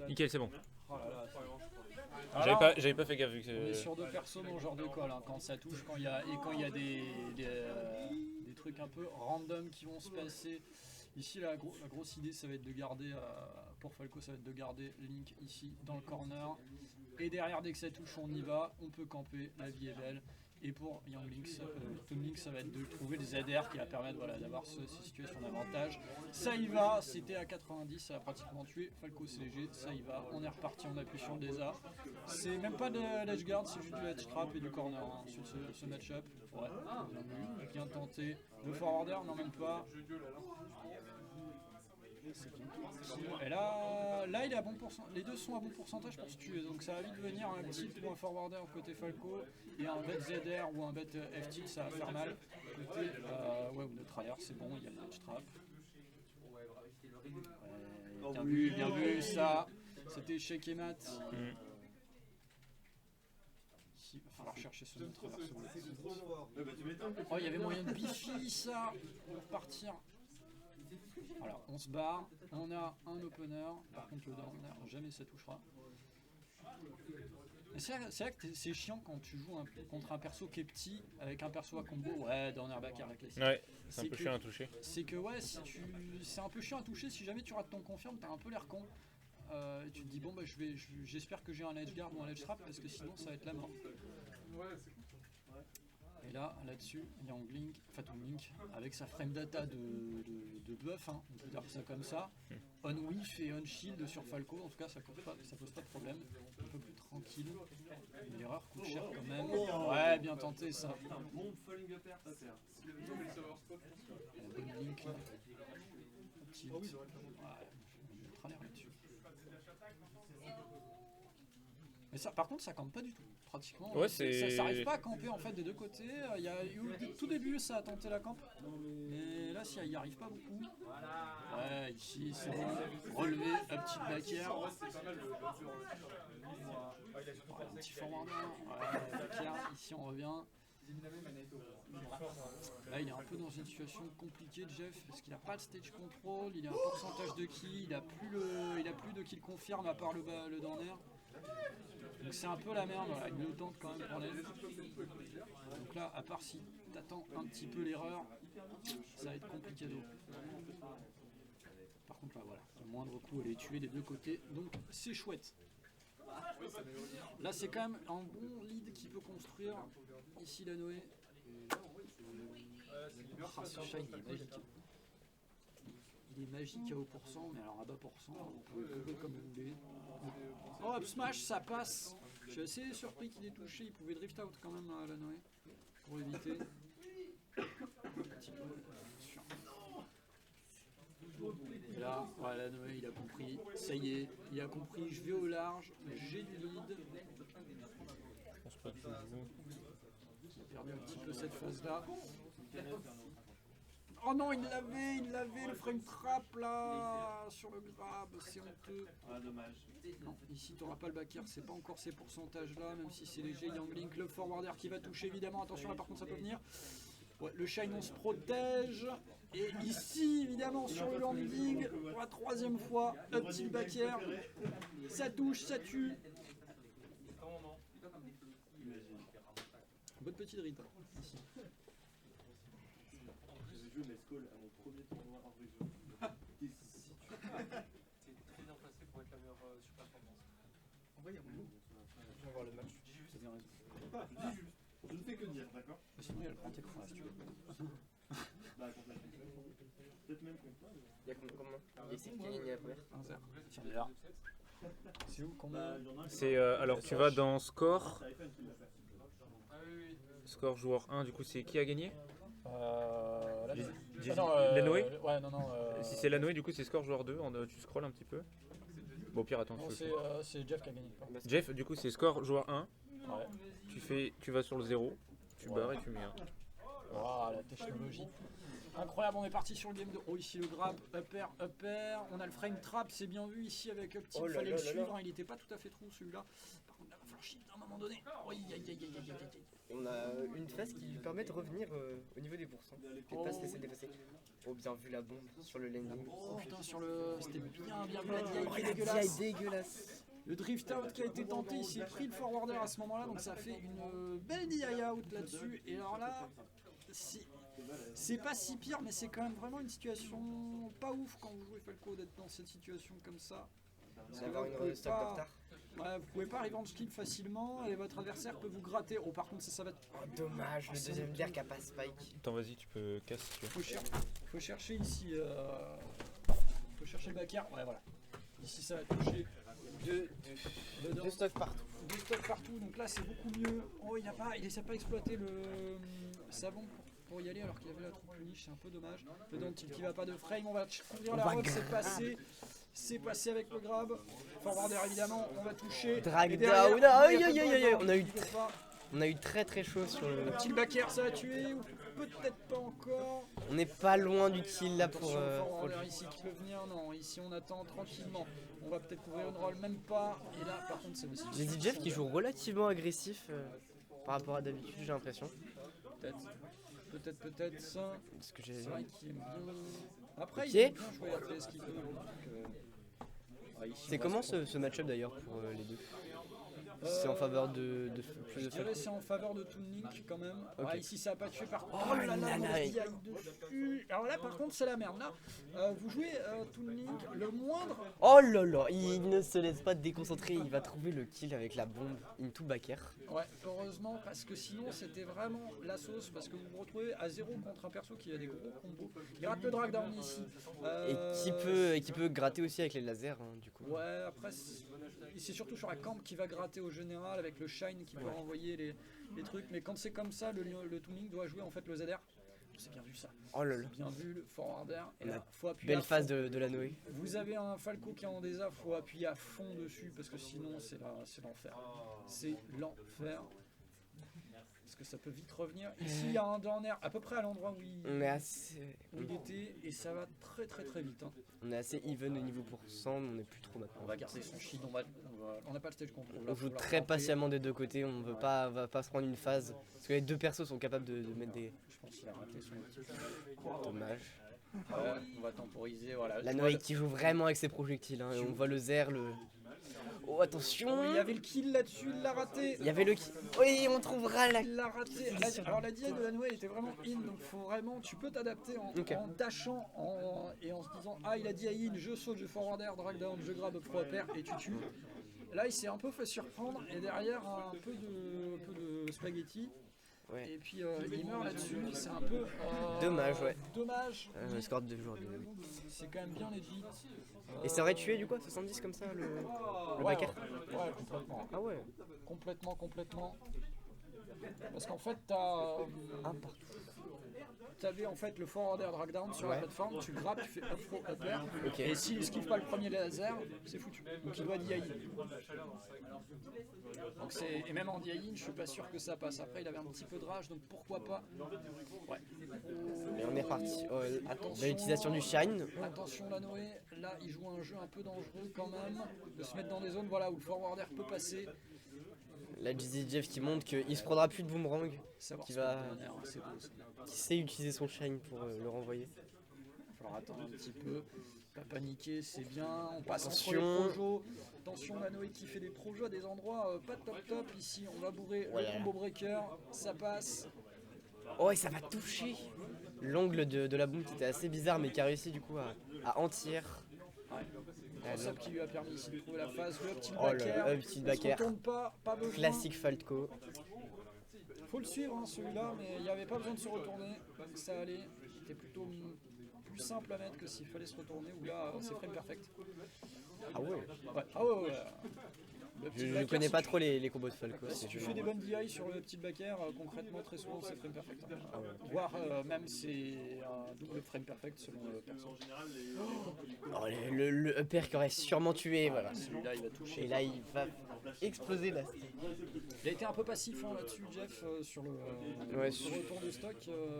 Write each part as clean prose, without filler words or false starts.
Nickel, c'est bon. Oh là là. J'avais pas fait gaffe vu On est que. sur deux persos dans le genre de call, hein, quand ça touche, quand il y a des trucs un peu random qui vont se passer. Ici, la grosse idée, ça va être de garder, pour Falco, ça va être de garder Link ici dans le corner. Et derrière, dès que ça touche, on y va, on peut camper, la vie est belle. Et pour Young Link, Toon Link, ça va être de trouver des ADR qui va permettre d'avoir ces situations d'avantage. Ça y va, c'était à 90, ça a pratiquement tué. Falco c'est léger, ça y va, on est reparti, on appuie sur le DESA. C'est même pas de l'edge guard, c'est juste du edge trap et du corner hein, sur ce match-up. Ouais, bien tenté. Le forwarder, non même pas. Et là il est à bon pourcentage. Les deux sont à bon pourcentage pour se tuer, donc ça va vite venir un petit ou un forwarder côté Falco et un bet ZR ou un bet FT, ça va faire mal. Côté ouais, ou de tryhard, c'est bon, il y a le edge trap. Bien vu, ça. C'était shake et mat. Il va falloir chercher ce autre verso. Oh, il y avait moyen de biffy ça pour partir. Voilà, on se barre, on a un opener, par contre le downer, jamais ça touchera. C'est vrai que c'est chiant quand tu joues contre un perso qui est petit, avec un perso à combo, ouais, downer back avec classique. Ouais, c'est un peu chiant à toucher. C'est que ouais, c'est un peu chiant à toucher, si jamais tu rates ton confirme, t'as un peu l'air con. Tu te dis bon bah j'espère que j'ai un edge guard ou un edge trap parce que sinon ça va être la mort. Et là-dessus, Young Link, Toon Link, avec sa frame data de buff, hein, on peut dire ça comme ça, on whiff et on shield sur Falco, en tout cas ça pose pas de problème, un peu plus tranquille. L'erreur coûte cher quand même. Ouais, bien tenté ça. Bonne Link là. Tilt. Ouais, je vais l'air là-dessus. Mais ça, par contre, ça campe pas du tout. Pratiquement, ouais, ça n'arrive pas à camper en fait des deux côtés. Il y a eu tout début, ça a tenté la camp, mais là, il n'y arrive pas beaucoup. Ouais, ici, c'est bon. Relevé, un petit backer. Ouais, un petit forwarder. Ouais, backer. Ici, on revient. Là, il est un peu dans une situation compliquée, Jeff, parce qu'il n'a pas de stage control, il a un pourcentage de kill, il a plus de kill confirme à part le downer. Donc c'est un peu la merde, voilà. Il le tente quand même pour l'aide. Donc là, à part si t'attends un petit peu l'erreur, ça va être compliqué. Par contre là, voilà, le moindre coup, elle est tuée des deux côtés, donc c'est chouette. Là, c'est quand même un bon lead qui peut construire. Ici, la Noé. Ah, ce chat, il est magique. Il est magique à haut pourcent, mais alors à bas pourcent, vous pouvez couper comme vous voulez. Oh, up smash, ça passe. Je suis assez surpris qu'il ait touché. Il pouvait drift out quand même à la Noé pour éviter. Et là, voilà, Noé, il a compris. Ça y est, il a compris. Je vais au large, j'ai du lead. Je pense pas que je joue. Il a perdu un petit peu cette phase-là. Oh non, il l'avait, le frame trap là, sur le grab, c'est honteux. Ah, dommage. Non, ici tu n'auras pas le backer, c'est pas encore ces pourcentages là, même si c'est léger. Young Link, le forwarder qui va toucher évidemment, attention là par contre ça peut venir. Ouais, le Shine on se protège. Et ici évidemment sur le landing, pour la troisième fois, un petit backer. Ça touche, ça tue. Bonne petite ride ici. J'ai joué Mescol à mon premier tournoi en région. T'es très bien placé pour être la meilleure surperformance. En vrai, il y a moyen. Je vais voir le match. T'as bien raison. Je dis juste. Je ne fais que dire, d'accord? Sinon il y a le prend tes points si tu veux. Bah, contre la peut-être même contre toi. Il y a combien? Et c'est qui a gagné la première? 1-0. Tiens, là. C'est où combien? C'est alors tu vas dans score. Score joueur 1, du coup c'est qui a gagné? La Noé. Ouais, non. Si c'est la Noé, du coup c'est score joueur 2, tu scrolles un petit peu. Bon, au pire, attends. Non, c'est Jeff qui a gagné. Jeff, du coup c'est score joueur 1. Ouais. Tu vas sur le 0, tu barres et tu mets 1. Oh, la technologie. Incroyable, on est parti sur le game de... Oh, ici le grab, upper. On a le frame trap, c'est bien vu ici avec Opti. Oh Il là fallait là le là suivre, là. hein, il était pas tout à fait trou celui-là. Par contre, là, va falloir shift à un moment donné. Oui, aïe. On a une phase qui lui permet de revenir au niveau des pourcents. Et de pas se laisser dépasser. Oh, bien vu la bombe sur le landing. Oh putain, sur le... C'était bien vu la DI Oh, qui est la dégueulasse. DI dégueulasse. Le drift out qui a été tenté, il s'est pris le forwarder à ce moment-là, donc ça fait une belle DI out là-dessus. Et alors là, c'est pas si pire, mais c'est quand même vraiment une situation pas ouf quand vous jouez Falco d'être dans cette situation comme ça. Parce que D'avoir là, vous pouvez une stock pas- top tard. Ouais, vous pouvez pas revenge kill facilement et votre adversaire peut vous gratter. Oh, par contre, ça va être. Oh, dommage, le deuxième bière qui a pas spike. Attends, vas-y, tu peux casser si tu veux. Faut chercher ici. Faut chercher le backer. Ouais, voilà. Ici, ça va toucher. Dedans. Deux stocks partout. Deux stocks partout, donc là c'est beaucoup mieux. Oh, il essaie pas exploité le savon pour y aller alors qu'il y avait la troupe punish, c'est un peu dommage. Le down tilt qui va pas de frame, on va couvrir On la va robe, grab. c'est passé avec le grab. Forwarder évidemment, on va toucher. Drag Et derrière, down. il y a Aïe, pas de aïe, aïe, drag aïe, down, on a eu il peut pas. On a eu très chaud sur le... Petit backer, ça a tué, ou peut-être pas encore. On n'est pas loin du kill là pour... Attention, pour le- forwarder ici qui peut venir, non, ici on attend tranquillement. On va peut-être couvrir une roll, même pas. Et là par contre c'est aussi. J'ai dit Jeff qui joue relativement agressif par rapport à d'habitude, j'ai l'impression. Peut-être ça. Parce que j'ai... C'est vrai qu'il aime bien. Après, Ok. il aime bien jouer la PS qu'il peut. C'est comment ce match-up d'ailleurs pour les deux? C'est en faveur de plus Je de dirais Falco. c'est en faveur de Toon Link quand même. Ok. Ouais, ici ça a pas tué par contre. Oh là là, il y a dessus. Alors là par contre c'est la merde. Là, vous jouez Toon Link, le moindre. Oh là là, il ne se laisse pas déconcentrer, il va trouver le kill avec la bombe into backer. Ouais, heureusement parce que sinon c'était vraiment la sauce parce que vous vous retrouvez à 0 contre un perso qui a des gros combos. Il rate le drag down ici. Et qui peut gratter aussi avec les lasers hein, du coup. Ouais, après c'est surtout sur la camp qui va gratter au général avec le shine qui peut renvoyer les trucs. Mais quand c'est comme ça, le Toon Link doit jouer en fait le ZR. C'est bien vu ça. Oh là là. C'est bien vu le forwarder. Et On a là, faut appuyer à Belle fond. phase de la Noé. Vous avez un Falco qui est en désa, faut appuyer à fond dessus parce que sinon c'est l'enfer. C'est l'enfer. Parce que ça peut vite revenir. Ici il y a un down air à peu près à l'endroit où On est assez... où il était et ça va très vite. Hein. On est assez even au niveau pourcent, mais on n'est plus trop maintenant. On va garder son shield, on n'a pas le stage control. On joue très patiemment des deux côtés, on veut pas, va pas se prendre une phase. Parce que les deux persos sont capables de mettre des... Je pense qu'il a raté son ulti. Dommage. On va temporiser, voilà. La Noé qui joue vraiment avec ses projectiles, hein, et on voit le Zer, le... Oh attention. Il y avait le kill là-dessus, il l'a raté. Il y avait le kill. Oui, on trouvera la... Il l'a raté. Alors la DI de la Noé était vraiment in, donc faut vraiment, tu peux t'adapter en, Ok. en dashant et en se disant ah il a dit in, je saute, je forwarder, drag down, je grab pro pair et tu tues. Là il s'est un peu fait surprendre et derrière un peu de spaghetti. Ouais. Et puis il meurt là-dessus, c'est un peu Dommage, ouais. Dommage. Le score de jour. C'est quand même bien legit. Et ça aurait tué du coup à 70 comme ça le Ouais, backer? ouais, complètement. Ah ouais. Complètement. Parce qu'en fait, t'avais en fait le forwarder drag down sur la Ouais. plateforme, tu grappes, tu fais up throw, up air, Ok. et s'il esquive pas le premier laser, c'est foutu. Donc il doit DI. Donc et même en DI, je suis pas sûr que ça passe. Après, il avait un petit peu de rage, donc pourquoi pas. Ouais. Et on est reparti. Oh, Attention. belle utilisation du shine. Attention la Noé, là il joue un jeu un peu dangereux quand même, de se mettre dans des zones voilà, où le forwarder peut passer. La GZ Jeff qui montre qu'il se prendra plus de boomerang, Savoir Qui ce va- qu'on peut donner, hein, c'est beau, ça. qui sait utiliser son shine pour le renvoyer. Il va falloir attendre un petit peu, pas paniquer, c'est bien. On passe entre Attention. les projos. Attention la Noé qui fait des projos à des endroits pas top. Ici on va bourrer Voilà. le combo breaker, ça passe. Oh et ça va toucher. L'angle de la bombe qui était assez bizarre mais qui a réussi du coup à anti-air. C'est ça qui lui a permis ici de trouver la phase, le petit Oh backer. le up tilt On se backer. retourne pas besoin. Classique Falco. Faut le suivre hein, celui-là, mais il n'y avait pas besoin de se retourner, ça allait. C'était plutôt plus simple à mettre que s'il fallait se retourner, où là c'est frame perfect. Ah ouais. Ouais. Ah ouais. Le petit Je backer, connais si pas tu- trop les combos de Falco. Si c'est tu vraiment- fais des bonnes DI sur le petit backer, concrètement, très souvent, c'est frame perfect. Ah ouais. Voire même c'est un double frame perfect selon le perso. Oh, le upper qui aurait sûrement tué, voilà. Celui-là, il va toucher. Et là, il va exploser là. Il a été un peu passif là-dessus, Jeff, sur le Ouais, sur le retour de stock.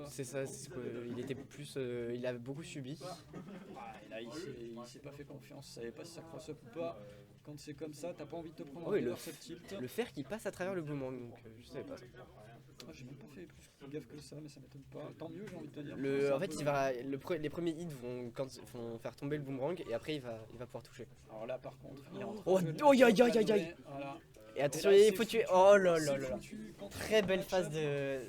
C'est ça, il était plus. Il a beaucoup subi. Et là, il s'est pas fait confiance, il savait pas si ça cross-up ou pas. Quand c'est comme ça, t'as pas envie de te prendre Oui, un le le tilt. Le fer qui passe à travers le boomerang, donc je savais pas. Ah, j'ai même pas fait plus gaffe que ça, mais ça m'étonne pas. Tant mieux, j'ai envie de te dire. Le, C'est un en fait, peu- les premiers hits vont faire tomber le boomerang et après il va pouvoir toucher. Alors là, par contre, il est en train Oh, de jouer oh, le aïe, match-up aïe, aïe, aïe. Lanoé, voilà. Et attention, Et là, il c'est faut tuer. foutu, Oh là c'est là là là. foutu. Quand Très tu belle match-up, phase de.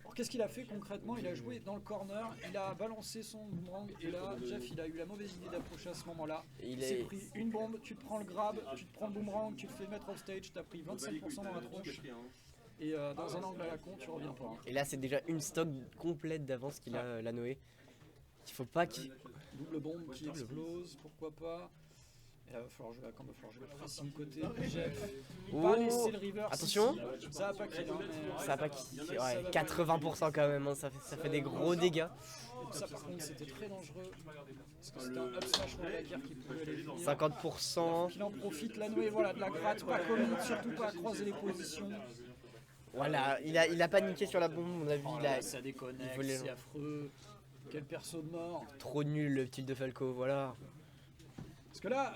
Alors qu'est-ce qu'il a fait concrètement? Il a joué dans le corner, il a balancé son boomerang et là Jeff il a eu la mauvaise idée d'approcher à ce moment-là. Il Il s'est est. pris une bombe, tu te prends le grab, tu te prends le boomerang, tu te fais mettre off stage, t'as pris 25% dans la tronche et dans un angle à la con tu reviens pas. Et là, c'est déjà une stock complète d'avance qu'il a, la Noé. Il faut pas qu'il. Double bombe qui explose, pourquoi pas. Et là, il va falloir jouer le pressing côté. Jeff, Oh. pas laisser le reverse. Attention. ici. Ça va pas kill, hein, mais Ça a pas qui. Ouais, 80% quand même, hein, ça fait des gros dégâts. ça par contre c'était très dangereux. Parce que c'était un up smash Wallaker qui pouvait aller finir. 50%. Il en profite, la nouée, voilà, de la gratte, pas commit, surtout pas à croiser les positions. Voilà, il a paniqué sur la bombe, on a vu, Oh il là, a ça déconnecte, il volait c'est loin. affreux. Quel perso de mort. trop nul le petit de Falco, voilà. Parce que là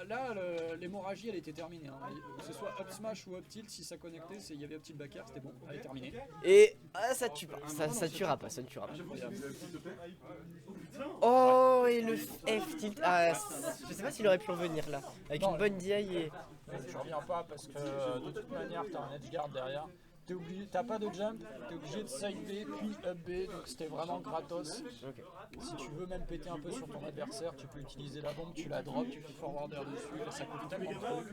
l'hémorragie elle était terminée. Hein. Que ce soit up smash ou up tilt, si ça connectait, il y avait up tilt backer, c'était bon, elle est terminée. Et ça tue pas, ça tuera pas, ça ne tuera pas. Oh, et le F tilt. Ah, je sais pas s'il aurait pu en venir là. Avec Non, une bonne DI et. Je reviens pas parce que de toute manière t'as un edge guard derrière. T'as pas de jump, t'es obligé de side B puis up B, donc c'était vraiment gratos. Ok. Si tu veux même péter un peu sur ton adversaire, tu peux utiliser la bombe, tu la drops, tu fais forwarder dessus, et ça coûte tellement de trucs.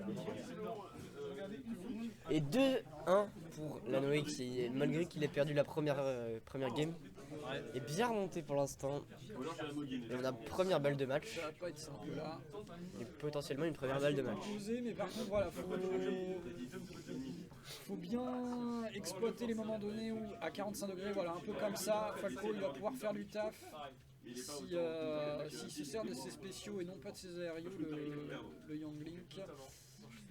Et 2-1 pour la Noé qui, malgré qu'il ait perdu la première game, est bien remonté pour l'instant. Et on a première balle de match. Ça va pas être simple là. Et potentiellement une première balle de match. Oser, mais par contre voilà, faut bien exploiter les moments donnés où à 45 degrés, voilà, un peu comme ça, Falco il va pouvoir faire du taf. S'il se sert de ses spéciaux et non pas de ses aériaux, le Young Link.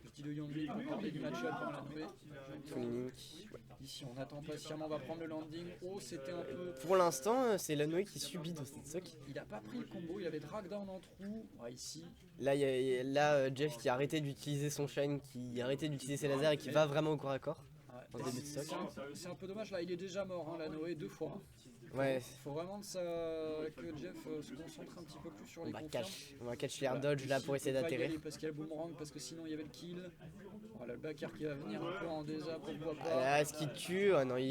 Je dis le Young Link, on parlait du match-up dans la nouvelle. Twinning. Ici on attend patiemment, on va prendre le landing. Oh, c'était un peu. Pour l'instant, c'est la Noé qui subit dans cette sock. Il a pas pris le combo, il avait drag down en trou. Ouais, ici. Là, Jeff qui a arrêté d'utiliser son shine, qui a arrêté d'utiliser ses lasers et qui va vraiment au corps à corps. Ouais. En début de stock. C'est un peu dommage là, il est déjà mort, hein, la Noé, 2 fois. Ouais, Faut vraiment que Jeff se concentre un petit peu plus sur les confirmes. on va catch l'air dodge là pour essayer d'atterrir. Parce qu'il y a le boomerang, parce que sinon il y avait le kill. Voilà, le backer qui va venir un peu en désa, pourquoi pas. Là, est-ce qu'il tue? Ah non, il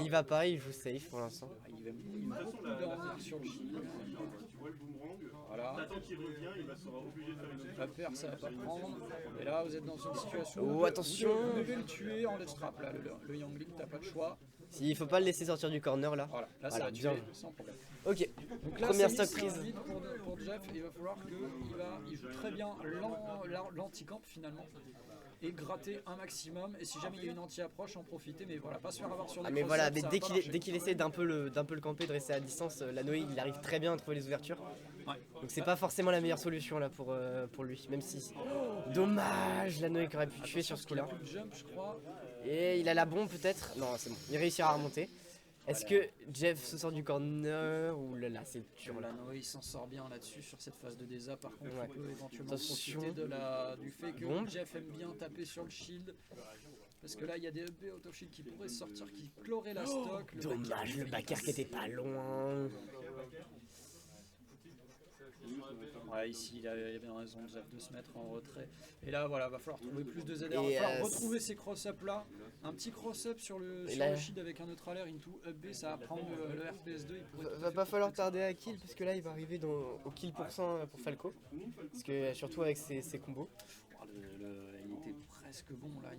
y va pas, il joue safe pour l'instant. Il va beaucoup dormir sur le shield. Voilà. La paire, ça va pas prendre. Et là, vous êtes dans une situation. Oh, où attention. Vous devez le tuer en let's trap là, le Young Link, t'as pas de choix. Il faut pas le laisser sortir du corner là. Voilà, là ça Voilà, va tuer bien. sans problème. Ok, Donc là, première c'est stock un prise. vide pour Jeff, il va falloir qu'il joue très bien l'anti-camp finalement et gratter un maximum. Et si jamais il y a une anti-approche, en profiter, mais voilà, pas se faire avoir sur les Ah mais cross-ups, voilà, mais ça va dès pas qu'il marcher. essaie d'un peu le camper, de rester à distance, la Noé il arrive très bien à trouver les ouvertures. Ouais. Donc c'est pas forcément la meilleure solution là pour lui, même si. Dommage, la Noé qui aurait pu tuer sur ce Il a coup-là. plus de jump, je crois. Et il a la bombe peut-être. Non, c'est bon, il réussira à remonter. Est-ce que Jeff se sort du corner ou là c'est dur là? Lanoé il s'en sort bien là-dessus sur cette phase de désa. Par contre, Ouais. il peut éventuellement Attention. profiter du fait que Bombe. Jeff aime bien taper sur le shield. Parce que là, il y a des UB out of shield qui pourraient sortir, qui cloraient la stock. Le Dommage, le backer qui était pas loin. Ouais, ici, il avait bien raison, Jeff, de se mettre en retrait. Et là, voilà, va falloir trouver plus de ZR. Et, Va falloir retrouver ces cross-up là. Un petit cross-up sur le là- shield avec un neutral air into up B, ça va prendre le FPS2. Il pourrait tout à Va fait pas falloir prendre ça. tarder à kill parce que là il va arriver au kill % pour Falco. Parce que surtout avec ses combos. Oh, il était presque bon là.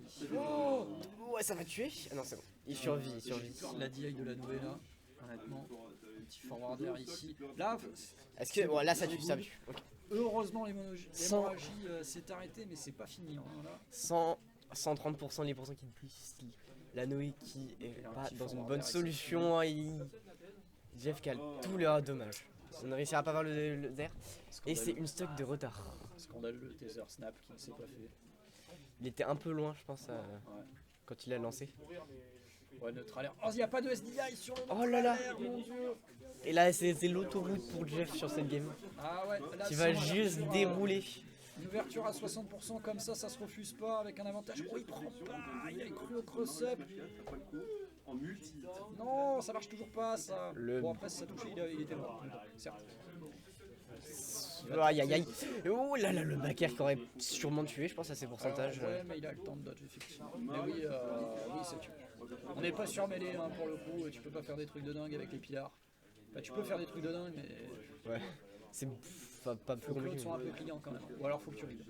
Oh ouais, ça va tuer. Ah non, c'est bon. Il survit, il survit. J'ai peur de la DI de la nouvelle là, honnêtement. Un petit forwarder ici. Là, Est-ce que. Ouais, là ça tue, ça tue. Ok. heureusement, Sans- l'hémorragie s'est arrêtée, mais c'est pas fini. Hein, là. 130% les pourcents qui plus ici. La Noé qui est un pas petit dans fond une en bonne arrière, solution. Jeff qui a tout le dommage. On ne réussira pas à avoir le d'air. Et c'est une stock de retard. Scandaleux le taser snap qui ne s'est pas fait. Il était un peu loin, je pense, quand il a lancé. Ouais, neutre alert. Oh, il n'y a pas de SDI sur le Oh là là. alert, mon dieu. Et là, c'est l'autoroute pour Jeff sur cette game. Ah ouais, là, Qui si va on a juste toujours, dérouler. Une ouverture à 60% comme ça se refuse pas avec un avantage. Oh, il prend pas, il a cru au cross-up. En multi. Non, ça marche toujours pas ça. Le- Bon, après, si ça touchait, il était mort. Certes. Aïe aïe aïe. Oh là là, le backer qui aurait sûrement tué, je pense, à ses pourcentages. Ouais, mais il a le temps de dodge, effectivement. Mais oui, oui, ça tue. On n'est pas surmêlé hein, pour le coup. Tu peux pas faire des trucs de dingue avec les pilars. Enfin, tu peux faire des trucs de dingue, mais Ouais. C'est pas plus les compliqué. autres sont un peu clients quand même. Ou alors, faut que tu rides.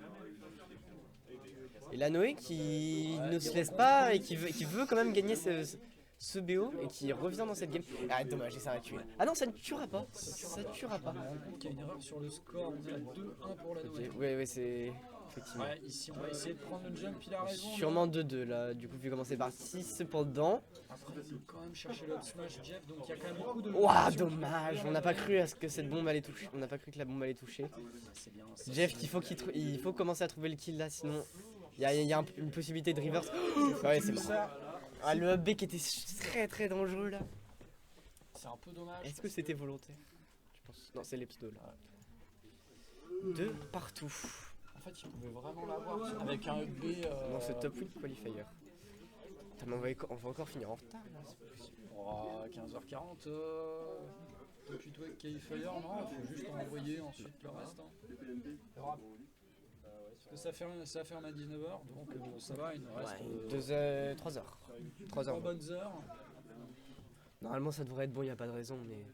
Et la Noé qui ne se laisse pas et qui veut quand même gagner ce BO et qui revient dans cette game. Ah dommage, et ça va tuer. Ah non, ça ne tuera pas. Ça ne tuera pas. On rend compte qu'il y a une erreur sur le score. On est à 2-1 pour la Noé. Ouais, c'est effectivement. Ouais, ici on va essayer de prendre le jump, il a raison. Sûrement 2-2 là, du coup, vu commencer par 6 cependant. Après, il peut quand même chercher le up smash Jeff, donc il y a quand même beaucoup de. Ouah, dommage, on n'a pas cru à ce que cette bombe allait toucher. On n'a pas cru que la bombe allait toucher. C'est bien. Jeff, il faut commencer à trouver le kill là, sinon il y a une possibilité de reverse. Ouais, c'est bon. Ah, le up B qui était très dangereux là. C'est un peu dommage. Est-ce que c'était volontaire? Je pense. Non, c'est l'Epsto là. De partout. En fait, il pouvait vraiment l'avoir avec un up B. Non, c'est top win qualifier. Putain, mais on va encore finir en retard là, c'est pas possible. Oh, 15h40. Top 8 wake qualifier, non, il faut juste en envoyer ensuite le reste. Hein. Parce que ça ferme à 19h, donc ça va, il nous reste 3 heures. 3 3 heures. bonnes heures. Normalement, ça devrait être bon, il n'y a pas de raison, mais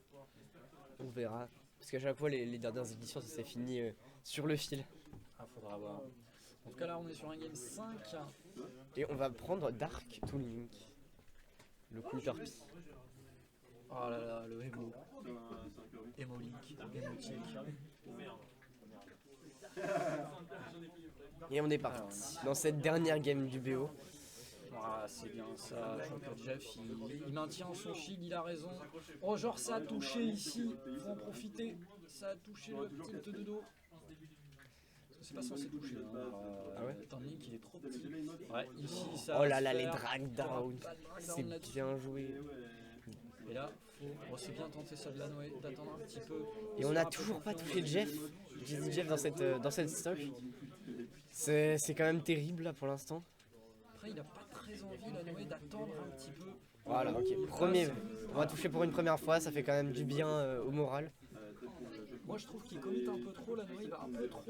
on verra. Parce qu'à chaque fois, les dernières éditions, ça s'est fini sur le fil. Ah, faudra voir. En tout cas, là, on est sur un game 5. Et on va prendre Dark to Link. Le cool torpille. Oh là là, le Emo. Emo Link, Emotique. Et on est parti dans cette dernière game du BO. Ah, c'est bien ça, je vois que Jeff il maintient son shield, il a raison. Oh, genre ça a touché ici, faut en profiter. Ça a touché le tilt de dos. Parce que c'est pas censé toucher. Hein. Ah ouais Étant donné qu'il est trop petit. Ouais, ici ça. Oh va là se là, les faire. drag down. Pas de drag C'est down là-dessus. bien joué. Et là, c'est bien tenté ça de la Noé, d'attendre un petit peu. Et on n'a toujours pas touché Jeff. J'ai dit Jeff dans cette stock. C'est quand même terrible là pour l'instant. Après, il a pas très envie la Noé d'attendre un petit peu. Voilà, ok. Premier, on va toucher pour une première fois, ça fait quand même du bien au moral. Moi je trouve qu'il commit un peu trop, la Noé il va un peu trop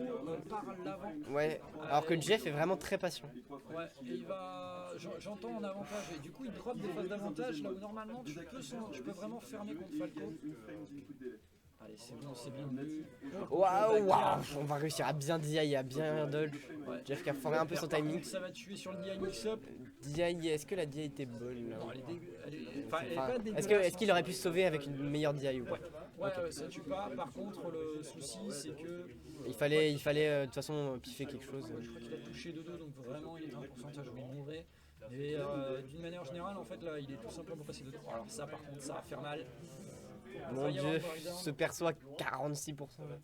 par l'avant. Ouais, alors que Jeff est vraiment très patient. Ouais, et il va. J'entends en avantage, et du coup il drop des phases d'avantage là où normalement tu peux vraiment fermer contre Falco. Allez, c'est bon, c'est bien vu. Waouh, on va réussir à bien DI, à bien dodge. Jeff qui a foré un peu son timing. Ça va tuer sur le DI mix-up. DI, est-ce que la DI était bonne là? Non, elle est enfin, elle est Enfin, pas dégueulasse. est-ce qu'il aurait pu se sauver avec une meilleure DI ou pas? Ouais, ça tue pas. Par contre, le souci c'est que. Il fallait de toute façon piffer quelque chose. Je crois qu'il a touché de 2, donc vraiment il est à un pourcentage où il mourrait. Et d'une manière générale, en fait, là il est tout simplement passé de 3. Alors, ça par contre, ça va faire mal. Mon dieu, se perçoit 46%. Ouais,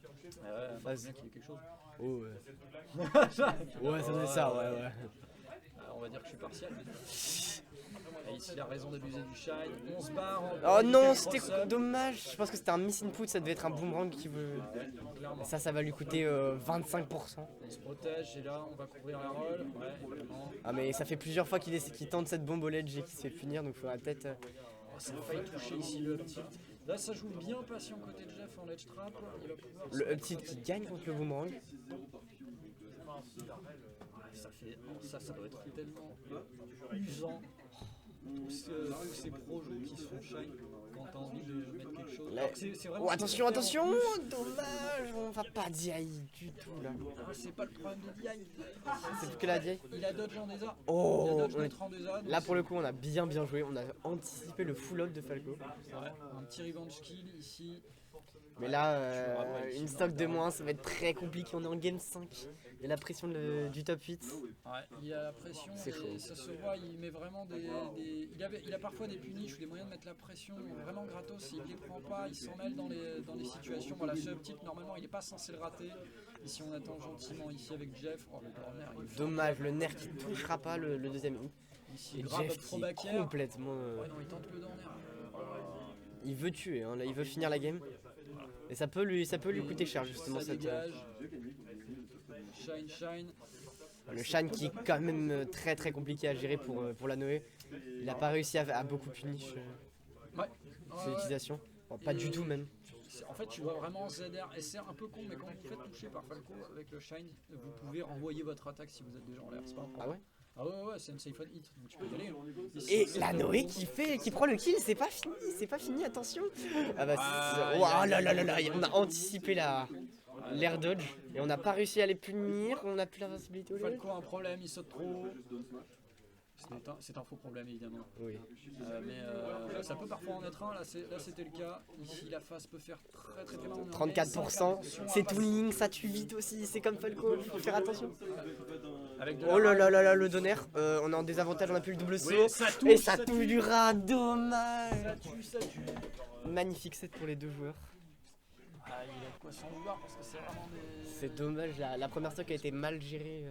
Vas-y. qu'il y ait quelque chose. Oh ouais. Ouais, ça doit être ça, ouais. On va dire que je suis partial. Et ici, il a raison d'abuser du shine. On se barre. Oh non, c'était dommage. Je pense que c'était un miss input, ça devait être un boomerang qui veut. Clairement. Ça va lui coûter 25%. On se protège et là, on va couvrir la roll. Ouais, vraiment. Ah, mais ça fait plusieurs fois qu'il tente cette bombe au ledge et qu'il se fait punir, donc il faudrait peut-être. Oh, ça a failli toucher ici le up tilt. Là, ça joue bien patient côté de Jeff en ledge trap. Il va pouvoir Le up tilt qui gagne contre le boomerang. Ça doit être tellement usant. Tous ces projets qui se font shine quand t'as envie de mettre quelque chose. Là- Alors que c'est vraiment Oh, ce qui attention, va faire attention! en plus. Dommage, on va pas DI du tout là. Ah, c'est pas le problème de DI. C'est que la DI. Il a dodge en DESA. Oh, Il a dodge on est- notre en DESA. donc Là pour le coup, on a bien joué. On a anticipé le full out de Falco. ouais, un petit revenge kill ici. Mais là, Je me rappelle, une sinon, stock de on moins, ça va être très compliqué. On est en game 5. Il y a la pression du top 8. Ouais, il y a la pression, C'est chaud. et ça se voit, il met vraiment il a parfois des punishes ou des moyens de mettre la pression vraiment gratos, s'il les prend pas, il s'en mêle dans les situations. Voilà, ce type, normalement, il n'est pas censé le rater. Ici, on attend gentiment, ici avec Jeff. Oh, le corner, il est fort. Dommage, le nerf qui touchera pas le deuxième hit. Ici, Et grave Jeff trop qui est backer. complètement... Ouais, non, il tente le down air. il veut tuer, hein, là, il veut finir la game. Et ça peut lui coûter cher justement Ça cette... dégage. Shine. Le Shan qui est quand même très très compliqué à gérer pour la Noé. Il n'a pas réussi à beaucoup punish Ouais. ses utilisations. Bon, pas du tout même. En fait, tu vois vraiment ZR, et c'est un peu con, mais quand vous faites toucher par Falco avec le Shine, vous pouvez renvoyer votre attaque si vous êtes déjà en l'air. C'est pas un problème. Ah ouais? Ah ouais, c'est une safe on hit, donc tu peux y aller. Et la Noé qui prend le kill, c'est pas fini, attention. Ah bah Aïe, oh aïe, là là là aïe, là, aïe, on a anticipé l'air dodge et on n'a pas réussi à les punir, on n'a plus l'invincibilité au lieu. Falco a un problème, il saute trop. C'est un faux problème évidemment. Oui. Mais ça peut parfois en être un, là c'était le cas. Ici la face peut faire très mal. On est en 34%, c'est tout ligne, ça tue vite aussi, c'est comme Falco, il faut faire attention. Avec de Oh là là là là, le donner, on est en désavantage, on a plus le double saut. Oui, ça touche, et ça ça touche tue. du rat, dommage. Ça tue. Magnifique set pour les deux joueurs. Ah, il a de quoi s'en vouloir parce que c'est vraiment des... C'est dommage, la première stock a été mal gérée.